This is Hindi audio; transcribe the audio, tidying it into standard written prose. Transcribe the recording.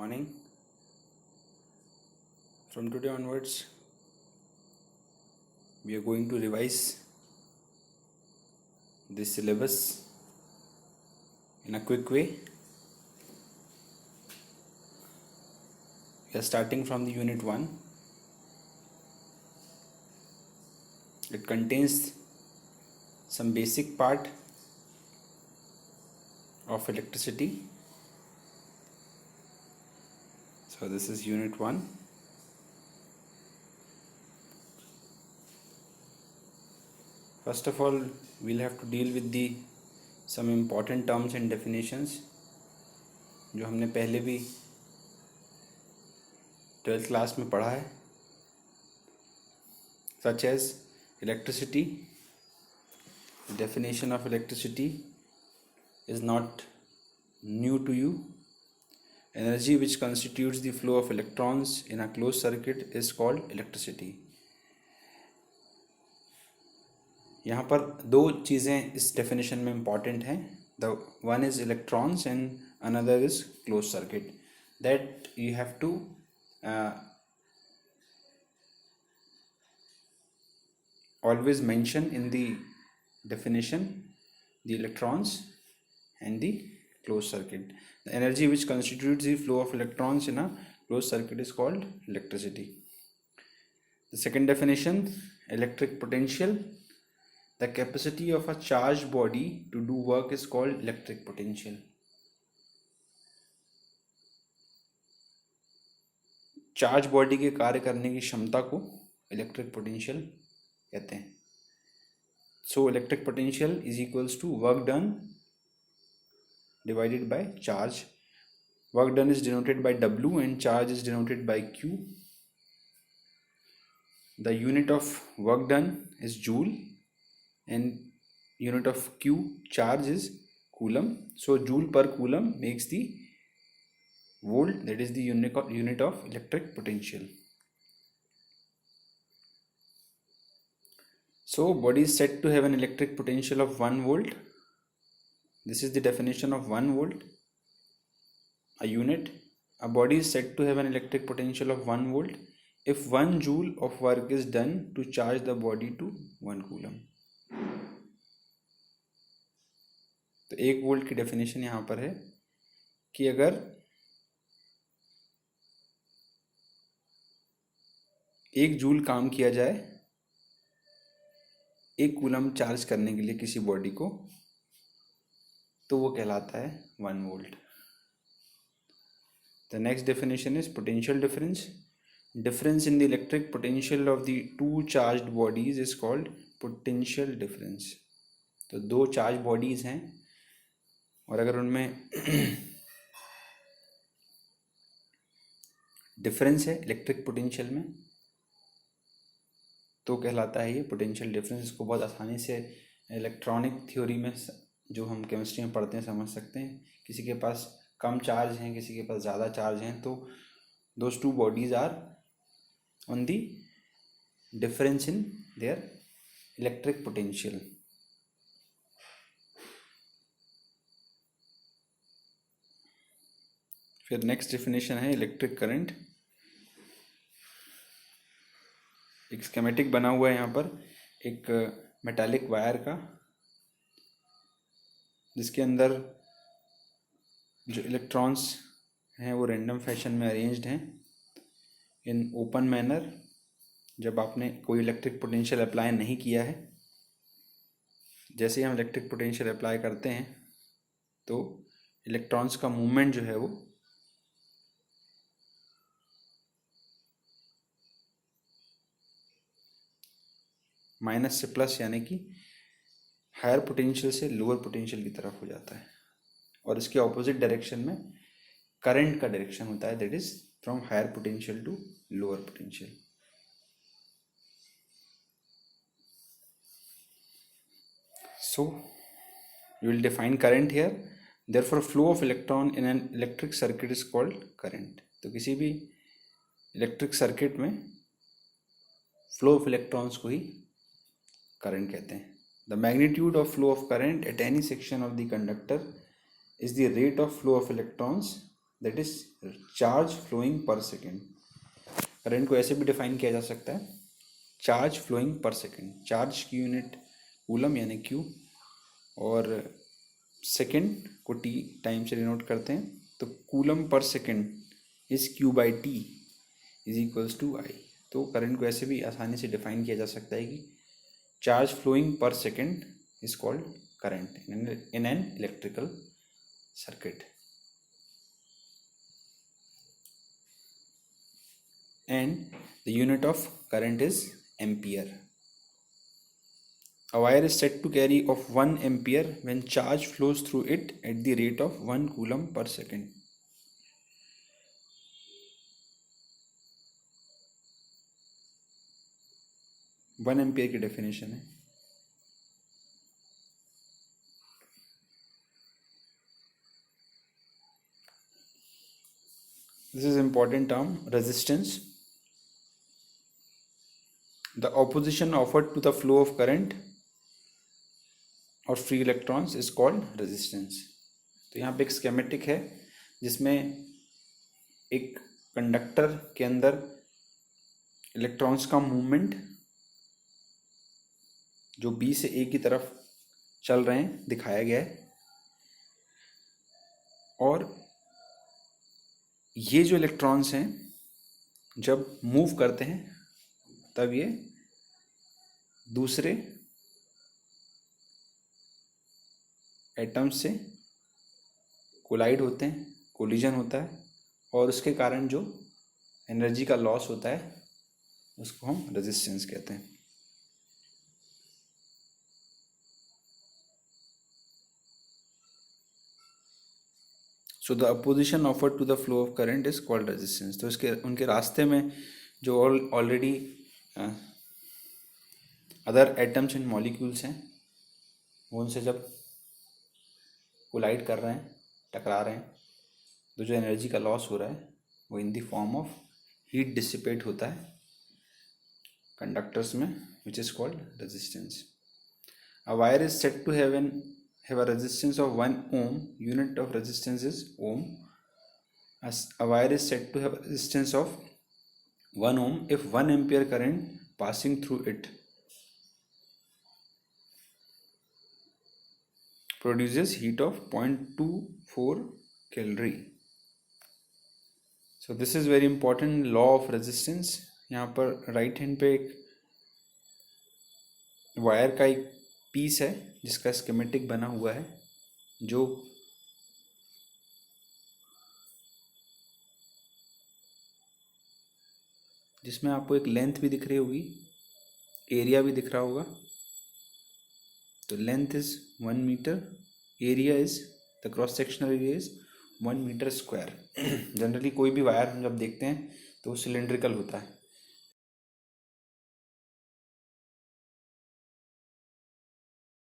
morning. From today onwards, we are going to revise this syllabus in a quick way. We are starting from the unit 1. It contains some basic part of electricity. So this is unit 1. First of all, we'll have to deal with the some important terms and definitions जो हमने पहले भी 12th क्लास में पढ़ा है, such as electricity. The definition of electricity is not new to you. Energy which constitutes the flow of electrons in a closed circuit is called electricity. यहाँ पर दो चीज़ें इस डेफिनेशन में इम्पॉर्टेंट हैं. The one is electrons and another is close circuit. That you have to always mention in the definition the electrons and the closed circuit. The energy which constitutes the flow of electrons in a closed circuit is called electricity. The second definition, electric potential. The capacity of a charged body to do work is called electric potential. Charge body के कार्य करने की क्षमता को इलेक्ट्रिक पोटेंशियल कहते हैं. So electric potential is equals to work done divided by charge. Work done is denoted by W and charge is denoted by Q. The unit of work done is joule and unit of Q charge is coulomb. So joule per coulomb makes the volt, that is the unit of electric potential. So body is said to have an electric potential of 1 volt. This is the definition of 1 volt. A unit. A body is said to have an electric potential of 1 volt if 1 joule of work is done to charge the body to 1 coulomb. तो 1 वोल्ट की डेफिनेशन यहाँ पर है कि अगर 1 जूल काम किया जाए 1 कूलम चार्ज करने के लिए किसी बॉडी को, तो वो कहलाता है 1 volt. The next definition is potential difference. Difference in the electric potential of the two charged bodies is called potential difference. तो दो चार्ज बॉडीज हैं और अगर उनमें डिफरेंस है इलेक्ट्रिक पोटेंशियल में तो कहलाता है ये पोटेंशियल डिफरेंस. इसको बहुत आसानी से इलेक्ट्रॉनिक थ्योरी में जो हम केमिस्ट्री में पढ़ते हैं समझ सकते हैं. किसी के पास कम चार्ज हैं, किसी के पास ज़्यादा चार्ज हैं, तो those two bodies are on the difference in their electric potential. फिर नेक्स्ट डेफिनेशन है इलेक्ट्रिक करंट. एक स्कीमेटिक बना हुआ है यहाँ पर एक मेटालिक वायर का, जिसके अंदर जो इलेक्ट्रॉन्स हैं वो रैंडम फैशन में अरेंज्ड हैं इन ओपन मैनर. जब आपने कोई इलेक्ट्रिक पोटेंशियल अप्लाई नहीं किया है, जैसे ही हम इलेक्ट्रिक पोटेंशियल अप्लाई करते हैं तो इलेक्ट्रॉन्स का मूवमेंट जो है वो माइनस से प्लस यानी कि हायर पोटेंशियल से लोअर पोटेंशियल की तरफ हो जाता है. और इसके ऑपोजिट डायरेक्शन में करंट का डायरेक्शन होता है, that is from higher potential to lower potential. So you will define current here. Therefore flow of electron in an electric circuit is called current. तो किसी भी इलेक्ट्रिक सर्किट में फ्लो ऑफ इलेक्ट्रॉन्स को ही करंट कहते हैं. The magnitude of flow of current at any section of the conductor is the rate of flow of electrons that is charge flowing per second. Current को ऐसे भी डिफाइन किया जा सकता है, charge flowing per second. Charge की यूनिट कूलम यानी क्यू, और सेकेंड को टी टाइम से डिनोट करते हैं, तो coulomb per second is Q by T is equals to I. तो करंट को ऐसे भी आसानी से डिफाइन किया जा सकता है कि charge flowing per second is called current in an electrical circuit, and the unit of current is ampere. A wire is said to carry of 1 ampere when charge flows through it at the rate of 1 coulomb per second. One ampere की डेफिनेशन है। This is important term, resistance. The opposition offered to the flow of current और free electrons is called resistance. तो यहाँ पे एक स्केमेटिक है जिसमें एक कंडक्टर के अंदर इलेक्ट्रॉन्स का मूवमेंट जो बी से ए की तरफ चल रहे हैं दिखाया गया है, और ये जो इलेक्ट्रॉन्स हैं जब मूव करते हैं तब ये दूसरे एटम्स से कोलाइड होते हैं, कोलिजन होता है, और उसके कारण जो एनर्जी का लॉस होता है उसको हम रेजिस्टेंस कहते हैं। So the opposition offered to the flow of current is called resistance. तो इसके उनके रास्ते में जो already other atoms and molecules हैं वो उनसे जब कोलाइड कर रहे हैं, टकरा रहे हैं, तो जो एनर्जी का लॉस हो रहा है वो in the form of heat dissipate होता है कंडक्टर्स में, which is called resistance. A wire is said to have a resistance of 1 ohm. Unit of resistance is ohm. As a wire is said to have a resistance of 1 ohm if 1 ampere current passing through it produces heat of 0.24 calorie. So this is very important law of resistance. यहाँ पर राइट हैंड पे एक वायर का एक पीस है जिसका स्कीमेटिक बना हुआ है, जो जिसमें आपको एक लेंथ भी दिख रही होगी, एरिया भी दिख रहा होगा। तो length is 1 meter, area is the cross sectional area is 1 meter square. Generally कोई भी वायर हम जब देखते हैं तो वो सिलेंड्रिकल होता है,